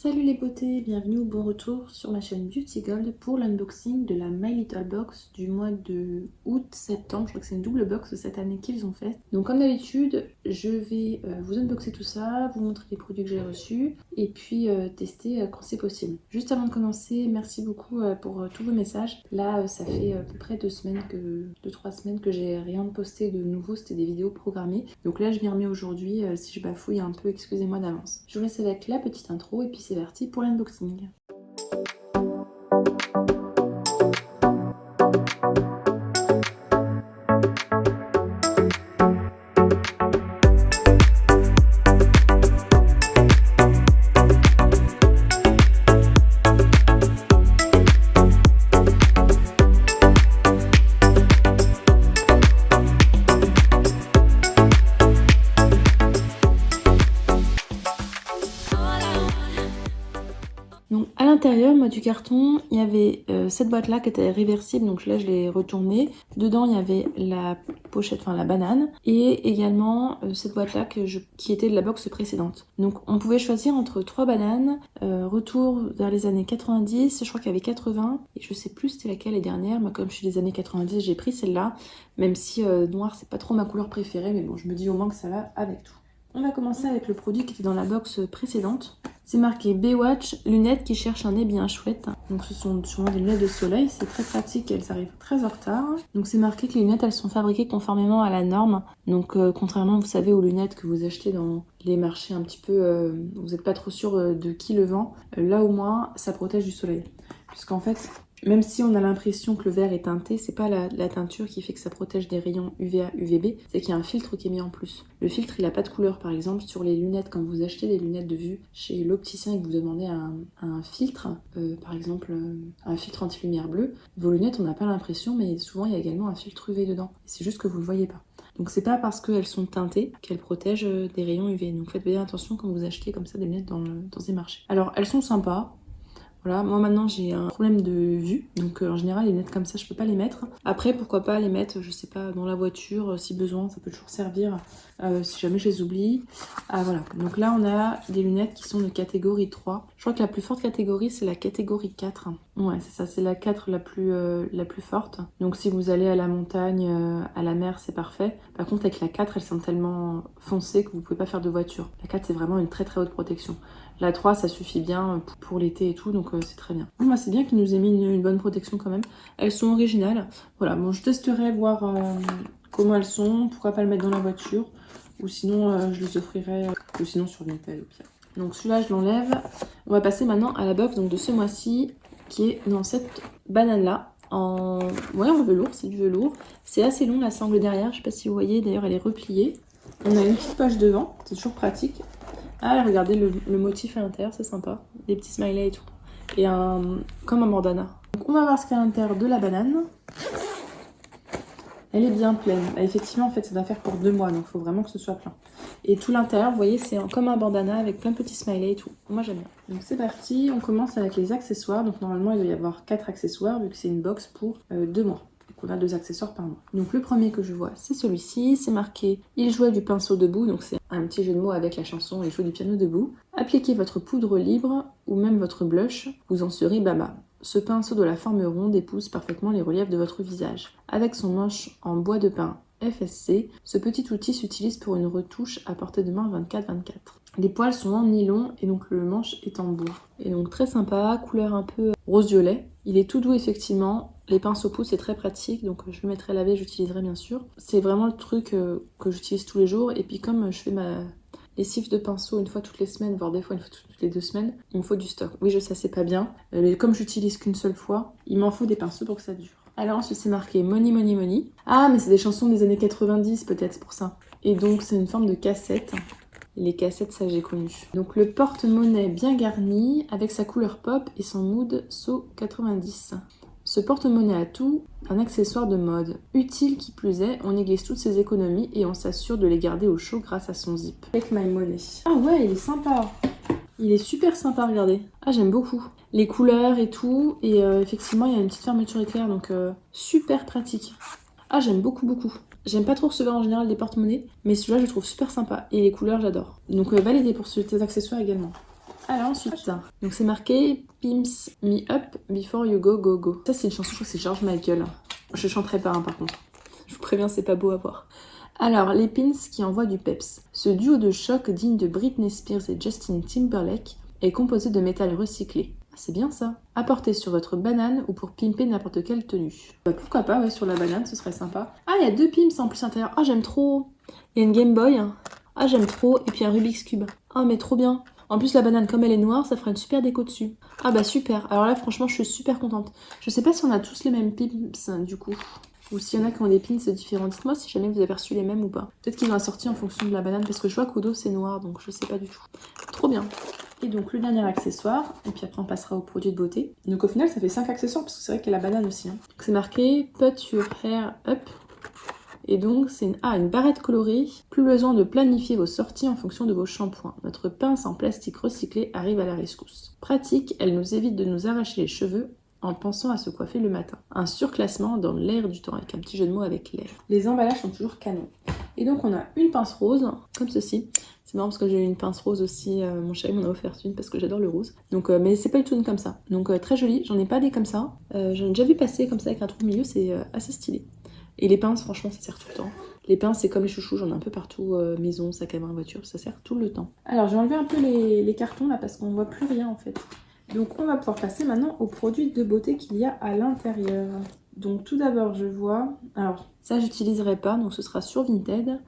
Salut les beautés, bienvenue ou bon retour sur ma chaîne Beauty Gold pour l'unboxing de la My Little Box du mois de août-septembre. Je crois que c'est une double box cette année qu'ils ont fait. Donc comme d'habitude, je vais vous unboxer tout ça, vous montrer les produits que j'ai reçus et puis tester quand c'est possible. Juste avant de commencer, merci beaucoup pour tous vos messages. Là, ça fait à peu près 2-3 semaines que j'ai rien posté de nouveau, c'était des vidéos programmées. Donc là, je m'y remets aujourd'hui. Si je bafouille un peu, excusez-moi d'avance. Je vous laisse avec la petite intro et puis c'est parti pour l'unboxing. Donc à l'intérieur du carton, il y avait cette boîte là qui était réversible, donc là je l'ai retournée. Dedans il y avait la pochette, enfin la banane, et également cette boîte là qui était de la box précédente. Donc on pouvait choisir entre 3 bananes, retour vers les années 90, je crois qu'il y avait 80, et je sais plus c'était laquelle les dernières. Moi comme je suis des années 90, j'ai pris celle-là, même si noir c'est pas trop ma couleur préférée, mais bon je me dis au moins que ça va avec tout. On va commencer avec le produit qui était dans la box précédente. C'est marqué Baywatch, lunettes qui cherchent un nez bien chouette. Donc ce sont sûrement des lunettes de soleil, c'est très pratique, elles arrivent très en retard. Donc c'est marqué que les lunettes elles sont fabriquées conformément à la norme. Donc contrairement vous savez aux lunettes que vous achetez dans les marchés un petit peu, vous n'êtes pas trop sûr de qui le vend, là au moins ça protège du soleil. Puisqu'en fait, même si on a l'impression que le verre est teinté, c'est pas la teinture qui fait que ça protège des rayons UVA, UVB, c'est qu'il y a un filtre qui est mis en plus. Le filtre, il a pas de couleur, par exemple, sur les lunettes, quand vous achetez des lunettes de vue chez l'opticien et que vous demandez un filtre, par exemple un filtre anti-lumière bleue, vos lunettes, on n'a pas l'impression, mais souvent il y a également un filtre UV dedans. C'est juste que vous le voyez pas. Donc c'est pas parce qu'elles sont teintées qu'elles protègent des rayons UV. Donc faites bien attention quand vous achetez comme ça des lunettes dans des marchés. Alors elles sont sympas. Voilà, moi maintenant j'ai un problème de vue, donc en général les lunettes comme ça je peux pas les mettre. Après pourquoi pas les mettre, je sais pas, dans la voiture si besoin, ça peut toujours servir si jamais je les oublie. Ah voilà, donc là on a des lunettes qui sont de catégorie 3. Je crois que la plus forte catégorie c'est la catégorie 4. Ouais c'est ça, c'est la 4 la plus forte. Donc si vous allez à la montagne, à la mer c'est parfait. Par contre avec la 4 elles sont tellement foncées que vous pouvez pas faire de voiture. La 4 c'est vraiment une très très haute protection. La 3 ça suffit bien pour l'été et tout, donc c'est très bien. Moi c'est bien qu'il nous ait mis une bonne protection quand même. Elles sont originales. Voilà, bon je testerai voir comment elles sont, pourquoi pas le mettre dans la voiture. Ou sinon je les offrirai, ou sinon sur Vinted au pire. Donc celui-là je l'enlève. On va passer maintenant à la box donc, de ce mois-ci qui est dans cette banane là. En velours, c'est du velours. C'est assez long la sangle derrière, je sais pas si vous voyez, d'ailleurs elle est repliée. On a une petite poche devant, c'est toujours pratique. Ah, regardez le motif à l'intérieur, c'est sympa. Des petits smileys et tout. Et comme un bandana. Donc on va voir ce qu'il y a à l'intérieur de la banane. Elle est bien pleine. Bah, effectivement, en fait, ça doit faire pour 2 mois, donc il faut vraiment que ce soit plein. Et tout l'intérieur, vous voyez, c'est comme un bandana avec plein de petits smileys et tout. Moi, j'aime bien. Donc c'est parti, on commence avec les accessoires. Donc normalement, il doit y avoir 4 accessoires, vu que c'est une box pour 2 mois. On a 2 accessoires par mois. Donc le premier que je vois, c'est celui-ci. C'est marqué « Il jouait du pinceau debout ». Donc c'est un petit jeu de mots avec la chanson « Il joue du piano debout ». Appliquez votre poudre libre ou même votre blush, vous en serez baba. Ce pinceau de la forme ronde épouse parfaitement les reliefs de votre visage. Avec son manche en bois de pin FSC, ce petit outil s'utilise pour une retouche à portée de main 24-24. Les poils sont en nylon et donc le manche est en bois. Et donc très sympa, couleur un peu rose-violet. Il est tout doux effectivement. Les pinceaux pouces c'est très pratique, donc je le mettrai laver, j'utiliserai bien sûr. C'est vraiment le truc que j'utilise tous les jours. Et puis comme je fais ma lessive de pinceau une fois toutes les semaines, voire des fois une fois toutes les 2 semaines, il me faut du stock. Oui je sais c'est pas bien, mais comme j'utilise qu'une seule fois, il m'en faut des pinceaux pour que ça dure. Alors ensuite c'est marqué Money Money Money. Ah mais c'est des chansons des années 90 peut-être, c'est pour ça. Et donc c'est une forme de cassette. Les cassettes, ça j'ai connu. Donc le porte-monnaie bien garni avec sa couleur pop et son mood So 90. Ce porte-monnaie a tout, un accessoire de mode. Utile qui plus est, on néglige toutes ses économies et on s'assure de les garder au chaud grâce à son zip. Avec my money. Ah ouais, il est sympa. Il est super sympa, regardez. Ah j'aime beaucoup. Les couleurs et tout, et effectivement il y a une petite fermeture éclair, donc super pratique. Ah j'aime beaucoup beaucoup. J'aime pas trop recevoir en général des porte-monnaies, mais celui-là je le trouve super sympa. Et les couleurs j'adore. Donc validé pour ces accessoires également. Alors ensuite, donc c'est marqué Pimps me up before you go go go. Ça c'est une chanson, je crois que c'est George Michael. Je chanterai pas par contre. Je vous préviens, c'est pas beau à voir. Alors, les pins qui envoient du peps. Ce duo de choc digne de Britney Spears et Justin Timberlake est composé de métal recyclé. Ah, c'est bien ça. Apporté sur votre banane ou pour pimper n'importe quelle tenue. Bah pourquoi pas, ouais, sur la banane, ce serait sympa. Ah, il y a 2 pimps en plus à l'intérieur. Ah, j'aime trop. Il y a une Game Boy. Ah, j'aime trop. Et puis un Rubik's Cube. Ah, mais trop bien. En plus, la banane, comme elle est noire, ça fera une super déco dessus. Ah bah super. Alors là, franchement, je suis super contente. Je sais pas si on a tous les mêmes pimps, du coup. Ou s'il y en a qui ont des pins différents. Dites-moi si jamais vous avez reçu les mêmes ou pas. Peut-être qu'ils ont assorti en fonction de la banane, parce que je vois qu'au c'est noir, donc je sais pas du tout. Trop bien. Et donc le dernier accessoire, et puis après on passera aux produits de beauté. Donc au final ça fait 5 accessoires, parce que c'est vrai qu'il y a la banane aussi. Hein. C'est marqué Put your hair up. Et donc c'est une barrette colorée. Plus besoin de planifier vos sorties en fonction de vos shampoings. Notre pince en plastique recyclé arrive à la rescousse. Pratique, elle nous évite de nous arracher les cheveux en pensant à se coiffer le matin. Un surclassement dans l'air du temps, avec un petit jeu de mots avec l'air. Les emballages sont toujours canons. Et donc on a une pince rose, comme ceci. C'est marrant parce que j'ai eu une pince rose aussi, mon chéri m'en a offert une parce que j'adore le rose. Donc, mais c'est pas du tout une comme ça. Donc très jolie, j'en ai pas des comme ça. J'en ai déjà vu passer comme ça avec un trou au milieu, c'est assez stylé. Et les pinces, franchement, ça sert tout le temps. Les pinces, c'est comme les chouchous, j'en ai un peu partout, maison, sac à main, voiture, ça sert tout le temps. Alors j'ai enlevé un peu les cartons là parce qu'on voit plus rien en fait. Donc on va pouvoir passer maintenant aux produits de beauté qu'il y a à l'intérieur. Donc tout d'abord je vois, alors ça j'utiliserai pas, donc ce sera sur Vinted.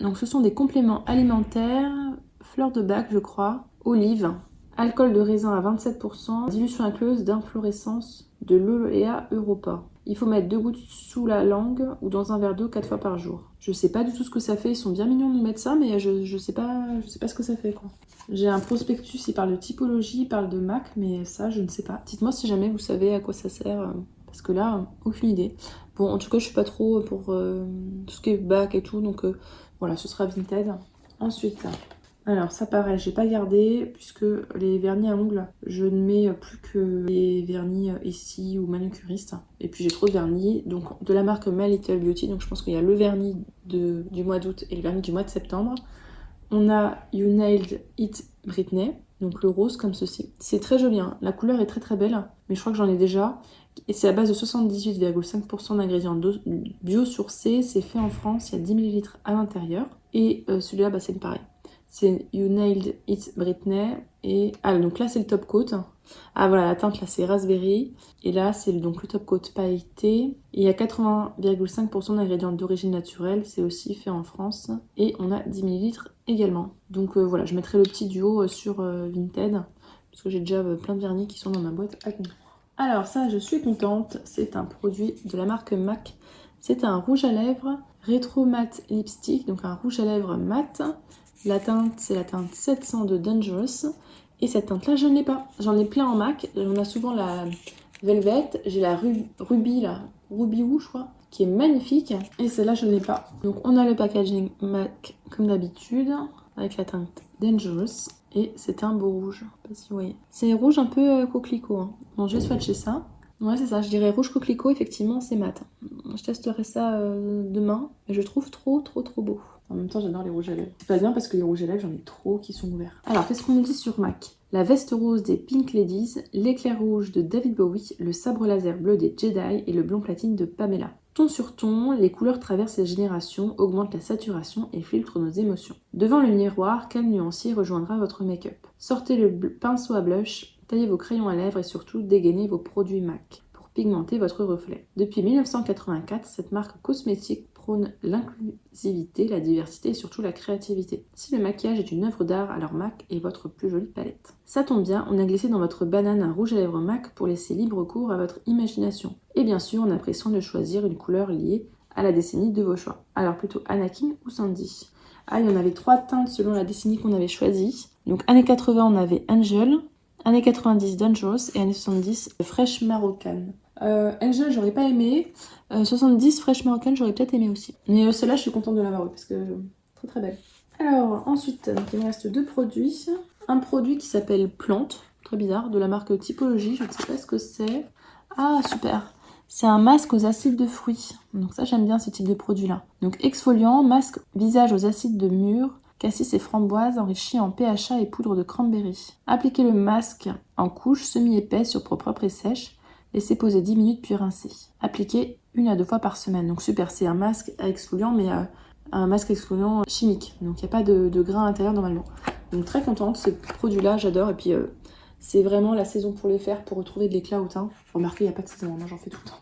Donc ce sont des compléments alimentaires, fleurs de bac je crois, olives, alcool de raisin à 27%, dilution aqueuse d'inflorescence de l'Olea Europa. Il faut mettre 2 gouttes sous la langue ou dans un verre d'eau 4 fois par jour. Je sais pas du tout ce que ça fait, ils sont bien mignons de nous mettre ça, mais je sais pas ce que ça fait quoi. J'ai un prospectus, il parle de typologie, il parle de MAC, mais ça je ne sais pas. Dites-moi si jamais vous savez à quoi ça sert, parce que là, aucune idée. Bon, en tout cas, je suis pas trop pour tout ce qui est bac et tout, donc voilà, ce sera Vinted. Ensuite, alors ça pareil, j'ai pas gardé, puisque les vernis à ongles, je ne mets plus que les vernis ici ou manucuriste. Et puis j'ai trop de vernis, donc de la marque My Little Beauty, donc je pense qu'il y a le vernis du mois d'août et le vernis du mois de septembre. On a You Nailed It Britney, donc le rose comme ceci. C'est très joli, hein. La couleur est très très belle, mais je crois que j'en ai déjà. Et c'est à base de 78,5% d'ingrédients biosourcés, c'est fait en France, il y a 10 ml à l'intérieur. Et celui-là, bah, c'est pareil. C'est You Nailed It Britney. Et donc là, c'est le top coat. Ah voilà, la teinte là, c'est Raspberry. Et là, c'est donc le top coat pailleté. Et il y a 80,5% d'ingrédients d'origine naturelle. C'est aussi fait en France. Et on a 10 ml également. Donc voilà, je mettrai le petit duo sur Vinted. Parce que j'ai déjà plein de vernis qui sont dans ma boîte à concours. Alors ça, je suis contente. C'est un produit de la marque MAC. C'est un rouge à lèvres Retro Matte Lipstick. Donc un rouge à lèvres mat. La teinte, c'est la teinte 700 de Dangerous. Et cette teinte-là, je ne l'ai pas. J'en ai plein en MAC. On a souvent la Velvet. J'ai la Ruby, là. Ruby Woo, je crois. Qui est magnifique. Et celle-là, je ne l'ai pas. Donc, on a le packaging MAC, comme d'habitude. Avec la teinte Dangerous. Et c'est un beau rouge. Je sais pas si vous voyez. C'est rouge un peu coquelicot. Hein. Bon, je vais swatcher ça. Ouais, c'est ça. Je dirais rouge coquelicot. Effectivement, c'est mat. Je testerai ça demain. Mais je trouve trop beau. En même temps, j'adore les rouges à lèvres. C'est pas bien parce que les rouges à lèvres, j'en ai trop qui sont ouverts. Alors, qu'est-ce qu'on nous dit sur MAC? La veste rose des Pink Ladies, l'éclair rouge de David Bowie, le sabre laser bleu des Jedi et le blond platine de Pamela. Ton sur ton, les couleurs traversent les générations, augmentent la saturation et filtrent nos émotions. Devant le miroir, quel nuancier rejoindra votre make-up? Sortez le pinceau à blush, taillez vos crayons à lèvres et surtout dégainez vos produits MAC pour pigmenter votre reflet. Depuis 1984, cette marque cosmétique prône l'inclusivité, la diversité et surtout la créativité. Si le maquillage est une œuvre d'art, alors MAC est votre plus jolie palette. Ça tombe bien, on a glissé dans votre banane un rouge à lèvres MAC pour laisser libre cours à votre imagination. Et bien sûr, on a pris soin de choisir une couleur liée à la décennie de vos choix. Alors plutôt Anakin ou Sandy? Ah, il y en avait 3 teintes selon la décennie qu'on avait choisie. Donc années 80, on avait Angel, années 90, Dangerous et années 70, Fresh Moroccan. Angel, j'aurais pas aimé. 70, Fresh Moroccan, j'aurais peut-être aimé aussi. Mais celle-là, je suis contente de l'avoir eu parce que très belle. Alors, ensuite, donc, il me reste 2 produits. Un produit qui s'appelle Plante, très bizarre, de la marque Typologie, je ne sais pas ce que c'est. Ah, super! C'est un masque aux acides de fruits. Donc ça, j'aime bien ce type de produit-là. Donc exfoliant, masque visage aux acides de mûre, cassis et framboise enrichis en PHA et poudre de cranberry. Appliquez le masque en couche semi-épais sur peau propre et sèche. Laissez poser 10 minutes puis rincer. Appliquez 1 à 2 fois par semaine. Donc super, c'est un masque exfoliant mais un masque exfoliant chimique. Donc il n'y a pas de gras à l'intérieur normalement. Donc très contente, ce produit-là, j'adore. Et puis c'est vraiment la saison pour les faire, pour retrouver de l'éclat au teint. Remarquez, il n'y a pas de saison, moi j'en fais tout le temps.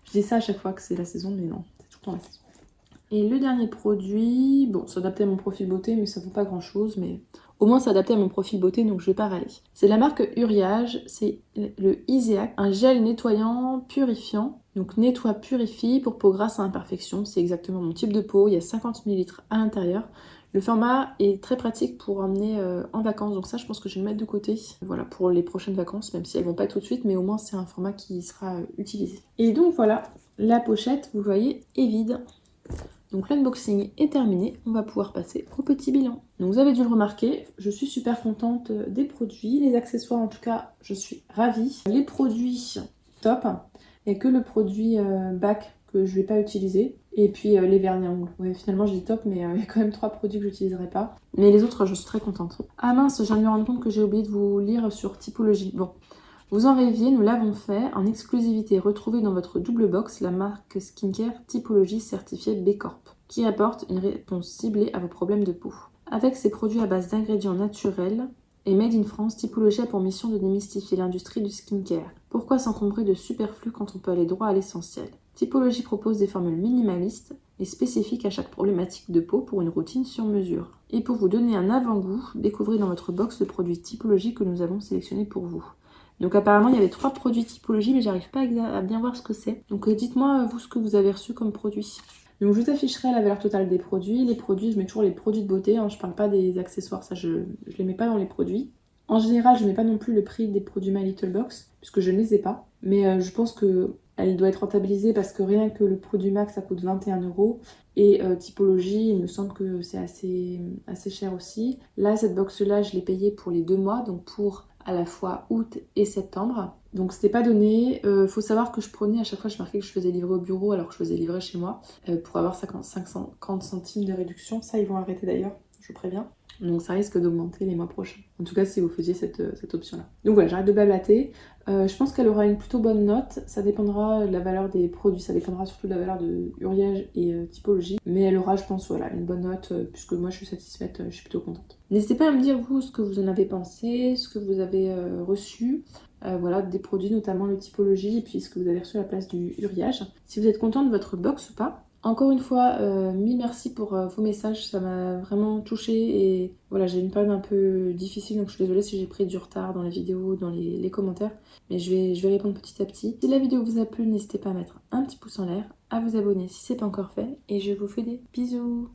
Je dis ça à chaque fois que c'est la saison, mais non, c'est tout le temps la saison. Et le dernier produit, bon, c'est adapté à mon profil beauté, mais ça vaut pas grand-chose, mais au moins c'est adapté à mon profil beauté, donc je vais pas râler. C'est la marque Uriage, c'est le Iseac, un gel nettoyant purifiant. Donc nettoie, purifie pour peau grasse à imperfection, c'est exactement mon type de peau, il y a 50 ml à l'intérieur. Le format est très pratique pour emmener en vacances, donc ça je pense que je vais le mettre de côté, voilà, pour les prochaines vacances, même si elles vont pas être tout de suite, mais au moins c'est un format qui sera utilisé. Et donc voilà, la pochette, vous voyez, est vide. Donc l'unboxing est terminé, on va pouvoir passer au petit bilan. Donc vous avez dû le remarquer, je suis super contente des produits, les accessoires en tout cas, je suis ravie. Les produits, top, il n'y a que le produit bac que je ne vais pas utiliser. Et puis les vernis à ongles. Ouais, finalement je dis top, mais il y a quand même 3 produits que j'utiliserai pas. Mais les autres, je suis très contente. Ah mince, je viens de me rendre compte que j'ai oublié de vous lire sur Typologie. Bon. Vous en rêviez, nous l'avons fait en exclusivité. Retrouvez dans votre double box la marque skincare Typologie certifiée B Corp, qui apporte une réponse ciblée à vos problèmes de peau. Avec ses produits à base d'ingrédients naturels et made in France, Typologie a pour mission de démystifier l'industrie du skincare. Pourquoi s'encombrer de superflu quand on peut aller droit à l'essentiel? Typologie propose des formules minimalistes et spécifiques à chaque problématique de peau pour une routine sur mesure. Et pour vous donner un avant-goût, découvrez dans votre box le produit Typologie que nous avons sélectionné pour vous. Donc apparemment il y avait 3 produits Typologie, mais j'arrive pas à bien voir ce que c'est. Donc dites-moi vous ce que vous avez reçu comme produit. Donc je vous afficherai la valeur totale des produits. Les produits, je mets toujours les produits de beauté, hein, je parle pas des accessoires, ça je les mets pas dans les produits. En général, je mets pas non plus le prix des produits My Little Box, puisque je ne les ai pas. Mais je pense qu'elle doit être rentabilisée parce que rien que le produit Max, ça coûte 21 €. Et Typologie, il me semble que c'est assez cher aussi. Là, cette box-là, je l'ai payée pour les 2 mois, donc pour à la fois août et septembre. Donc c'était pas donné. Faut savoir que je prenais, à chaque fois je marquais que je faisais livrer au bureau alors que je faisais livrer chez moi pour avoir 50 centimes de réduction. Ça, ils vont arrêter d'ailleurs, je vous préviens. Donc ça risque d'augmenter les mois prochains. En tout cas si vous faisiez cette option-là. Donc voilà, j'arrête de blablater. Je pense qu'elle aura une plutôt bonne note. Ça dépendra de la valeur des produits. Ça dépendra surtout de la valeur de Uriage et Typologie. Mais elle aura, je pense, voilà, une bonne note puisque moi je suis satisfaite, je suis plutôt contente. N'hésitez pas à me dire vous ce que vous en avez pensé, ce que vous avez reçu. Voilà, des produits, notamment le Typologie et puis ce que vous avez reçu à la place du Uriage. Si vous êtes content de votre box ou pas. Encore une fois, mille merci pour vos messages, ça m'a vraiment touchée et voilà, j'ai une période un peu difficile donc je suis désolée si j'ai pris du retard dans la vidéo, dans les commentaires, mais je vais répondre petit à petit. Si la vidéo vous a plu, n'hésitez pas à mettre un petit pouce en l'air, à vous abonner si c'est pas encore fait et je vous fais des bisous.